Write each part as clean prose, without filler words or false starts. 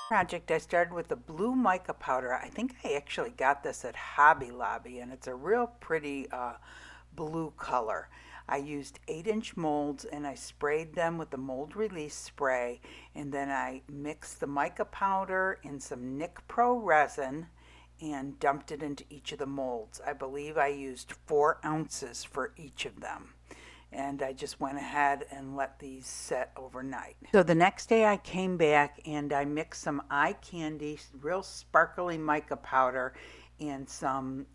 Project, I started with a blue mica powder. I think I actually got this at Hobby Lobby, and it's a real pretty blue color. I used 8-inch molds and I sprayed them with the mold release spray, and then I mixed the mica powder in some Nic Pro resin and dumped it into each of the molds. I believe I used 4 ounces for each of them, and I just went ahead and let these set overnight. So the next day I came back and I mixed some eye candy, real sparkly mica powder, and some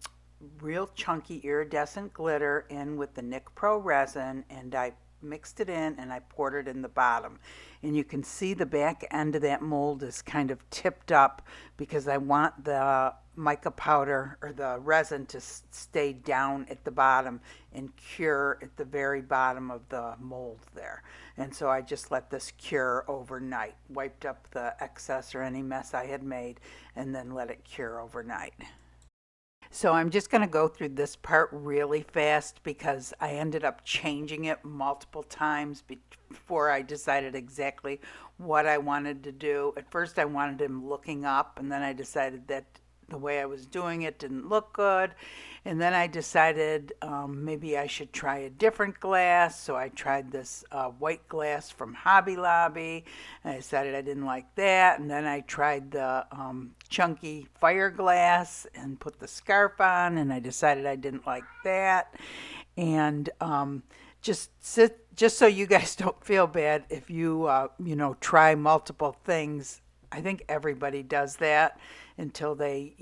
real chunky iridescent glitter in with the Nic Pro resin, and I mixed it in and I poured it in the bottom. And you can see the back end of that mold is kind of tipped up because I want the mica powder or the resin to stay down at the bottom and cure at the very bottom of the mold there. And so I just let this cure overnight, wiped up the excess or any mess I had made, and then let it cure overnight. So I'm just going to go through this part really fast because I ended up changing it multiple times before I decided exactly what I wanted to do. At first I wanted him looking up, and then I decided that the way I was doing it didn't look good. And then I decided maybe I should try a different glass. So I tried this white glass from Hobby Lobby. And I decided I didn't like that. And then I tried the chunky fire glass and put the scarf on. And I decided I didn't like that. And just so you guys don't feel bad if you try multiple things. I think everybody does that until they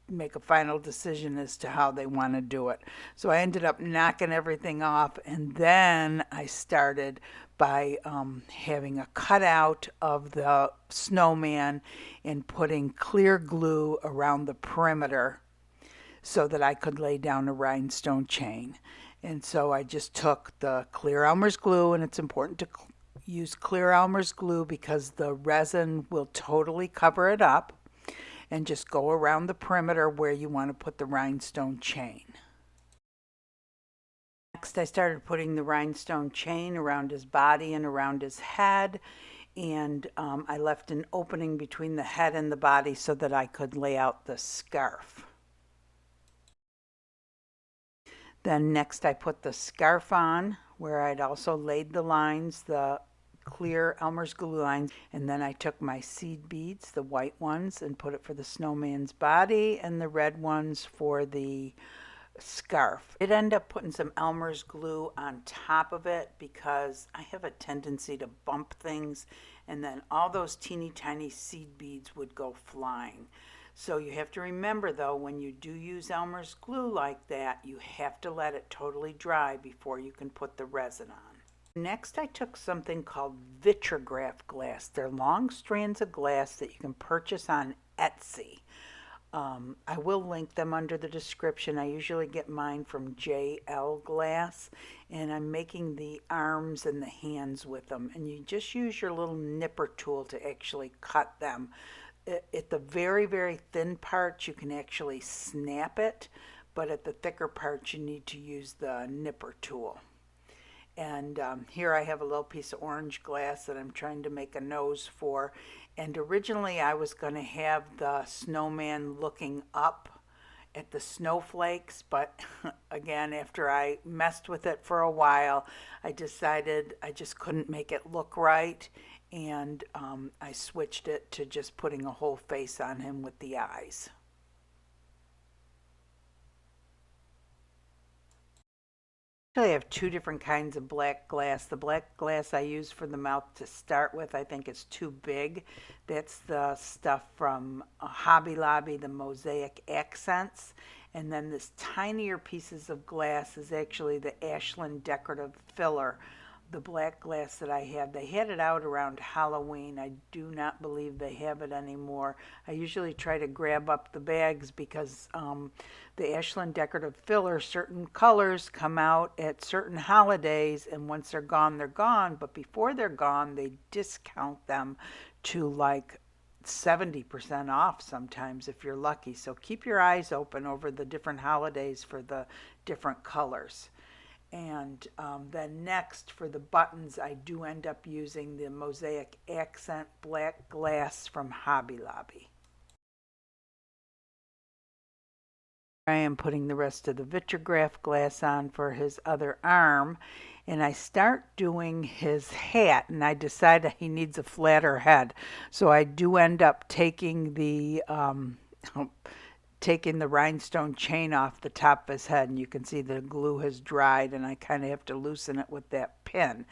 make a final decision as to how they want to do it. So I ended up knocking everything off, and then I started by having a cutout of the snowman and putting clear glue around the perimeter so that I could lay down a rhinestone chain. And so I just took the clear Elmer's glue, and it's important to use clear Elmer's glue because the resin will totally cover it up, and just go around the perimeter where you want to put the rhinestone chain. Next, I started putting the rhinestone chain around his body and around his head, and I left an opening between the head and the body so that I could lay out the scarf. Then next I put the scarf on where I'd also laid the lines, the clear Elmer's glue lines, and then I took my seed beads, the white ones, and put it for the snowman's body and the red ones for the scarf. It ended up putting some Elmer's glue on top of it because I have a tendency to bump things, and then all those teeny tiny seed beads would go flying. So you have to remember though, when you do use Elmer's glue like that, you have to let it totally dry before you can put the resin on. Next, I took something called VITRIGRAPH glass. They're long strands of glass that you can purchase on Etsy. I will link them under the description. I usually get mine from JL Glass, and I'm making the arms and the hands with them. And you just use your little nipper tool to actually cut them. At the very, very thin parts, you can actually snap it, but at the thicker parts, you need to use the nipper tool. And here I have a little piece of orange glass that I'm trying to make a nose for. And originally I was going to have the snowman looking up at the snowflakes, but again, after I messed with it for a while, I decided I just couldn't make it look right, and I switched it to just putting a whole face on him with the eyes. I have 2 different kinds of black glass. The black glass I use for the mouth to start with, I think it's too big. That's the stuff from Hobby Lobby, the Mosaic Accents. And then this tinier pieces of glass is actually the Ashland Decorative Filler. The black glass that I have, they had it out around Halloween. I do not believe they have it anymore. I usually try to grab up the bags because the Ashland Decorative Filler, certain colors come out at certain holidays, and once they're gone, they're gone. But before they're gone, they discount them to like 70% off sometimes if you're lucky. So keep your eyes open over the different holidays for the different colors. And then next for the buttons, I do end up using the Mosaic Accent Black Glass from Hobby Lobby. I am putting the rest of the VITRIGRAPH glass on for his other arm, and I start doing his hat, and I decide that he needs a flatter head. So I do end up taking the rhinestone chain off the top of his head, and you can see the glue has dried, and I kind of have to loosen it with that pin.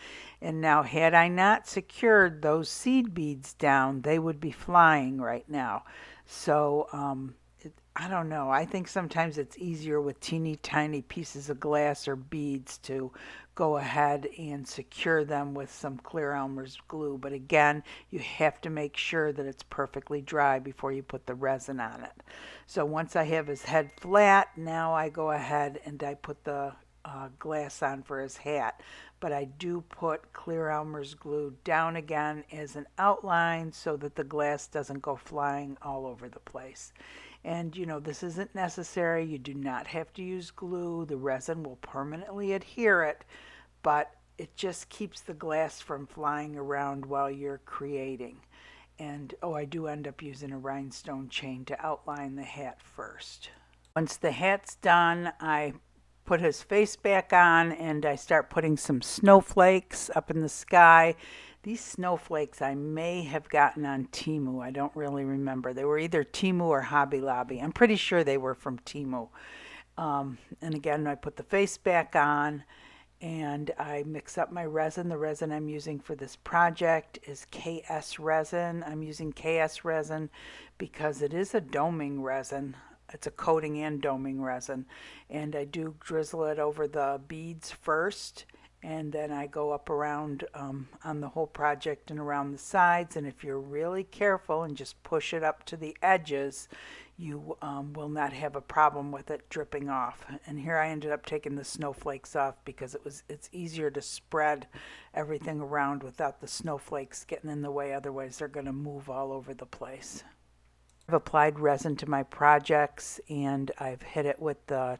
And now had I not secured those seed beads down, they would be flying right now. So I don't know. I think sometimes it's easier with teeny tiny pieces of glass or beads to go ahead and secure them with some Clear Elmer's glue. But again, you have to make sure that it's perfectly dry before you put the resin on it. So once I have his head flat, now I go ahead and I put the glass on for his hat. But I do put Clear Elmer's glue down again as an outline so that the glass doesn't go flying all over the place. And you know, this isn't necessary. You do not have to use glue. The resin will permanently adhere it, but it just keeps the glass from flying around while you're creating. And oh, I do end up using a rhinestone chain to outline the hat first. Once the hat's done, I put his face back on and I start putting some snowflakes up in the sky. These snowflakes I may have gotten on TEMU. I don't really remember. They were either TEMU or Hobby Lobby. I'm pretty sure they were from TEMU. And again, I put the face back on and I mix up my resin. The resin I'm using for this project is KS resin. I'm using KS resin because it is a doming resin. It's a coating and doming resin. And I do drizzle it over the beads first, and then I go up around on the whole project and around the sides. And if you're really careful and just push it up to the edges, you will not have a problem with it dripping off. And here I ended up taking the snowflakes off because it's easier to spread everything around without the snowflakes getting in the way. Otherwise they're going to move all over the place. I've applied resin to my projects and I've hit it with the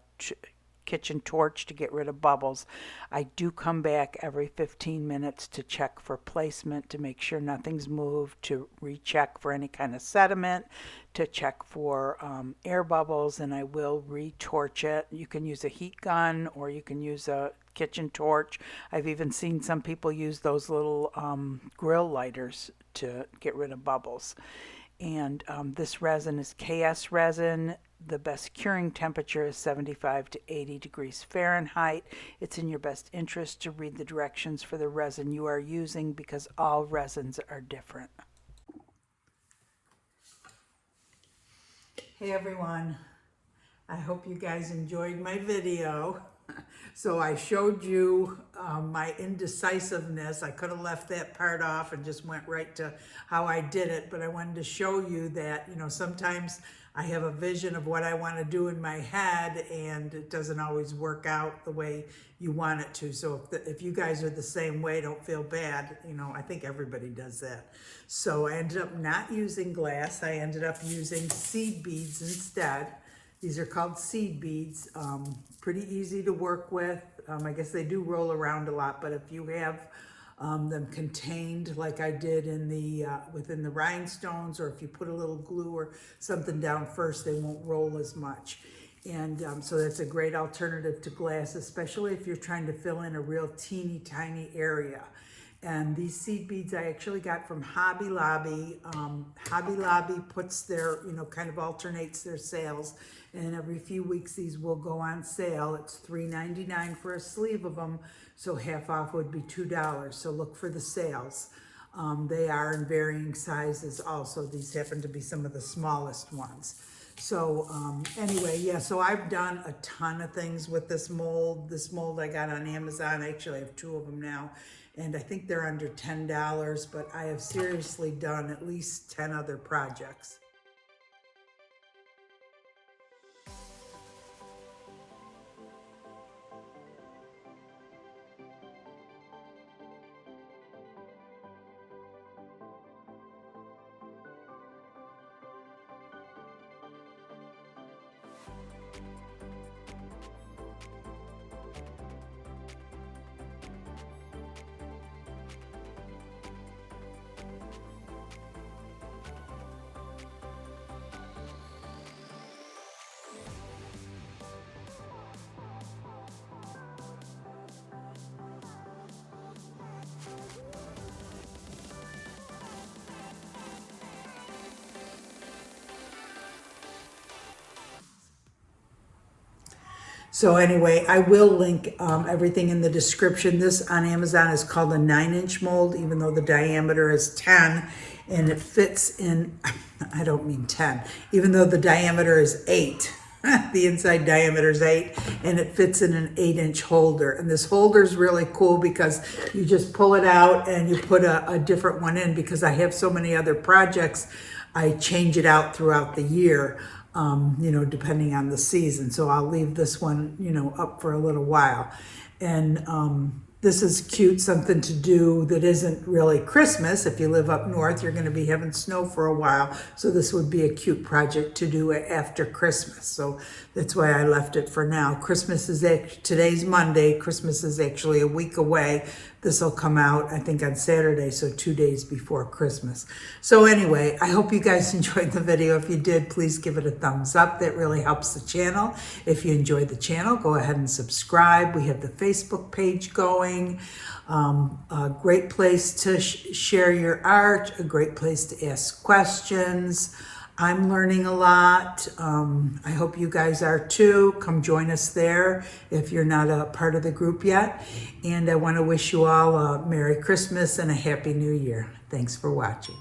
kitchen torch to get rid of bubbles. I do come back every 15 minutes to check for placement, to make sure nothing's moved, to recheck for any kind of sediment, to check for air bubbles, and I will retorch it. You can use a heat gun or you can use a kitchen torch. I've even seen some people use those little grill lighters to get rid of bubbles. And this resin is KS resin. The best curing temperature is 75 to 80 degrees Fahrenheit. It's in your best interest to read the directions for the resin you are using because all resins are different. Hey everyone, I hope you guys enjoyed my video. So I showed you my indecisiveness. I could have left that part off and just went right to how I did it, but I wanted to show you that, you know, sometimes I have a vision of what I want to do in my head and it doesn't always work out the way you want it to. So if you guys are the same way, don't feel bad. You know, I think everybody does that. So I ended up not using glass. I ended up using seed beads instead. These are called seed beads. Pretty easy to work with. I guess they do roll around a lot, but if you have them contained like I did in the within the rhinestones, or if you put a little glue or something down first, they won't roll as much. And so that's a great alternative to glass, especially if you're trying to fill in a real teeny tiny area. And these seed beads I actually got from Hobby Lobby. Hobby Lobby puts their, you know, kind of alternates their sales. And every few weeks these will go on sale. It's $3.99 for a sleeve of them. So half off would be $2. So look for the sales. They are in varying sizes also. These happen to be some of the smallest ones. So anyway, yeah, so I've done a ton of things with this mold. This mold I got on Amazon. I actually have 2 of them now. And I think they're under $10, but I have seriously done at least 10 other projects. So anyway, I will link everything in the description. This on Amazon is called a 9-inch mold, even though the diameter is 10, and it fits in, I don't mean 10, even though the diameter is 8. The inside diameter is 8, and it fits in an 8-inch holder. And this holder is really cool because you just pull it out and you put a different one in. Because I have so many other projects, I change it out throughout the year, you know, depending on the season. So I'll leave this one, you know, up for a little while. And this is cute, something to do that isn't really Christmas. If you live up north, you're going to be having snow for a while. So this would be a cute project to do after Christmas. So that's why I left it for now. Christmas is, today's Monday. Christmas is actually a week away. This will come out, I think, on Saturday, so 2 days before Christmas. So anyway, I hope you guys enjoyed the video. If you did, please give it a thumbs up. That really helps the channel. If you enjoyed the channel, go ahead and subscribe. We have the Facebook page going. A great place to share your art, a great place to ask questions. I'm learning a lot. I hope you guys are too. Come join us there if you're not a part of the group yet. And I want to wish you all a Merry Christmas and a Happy New Year. Thanks for watching.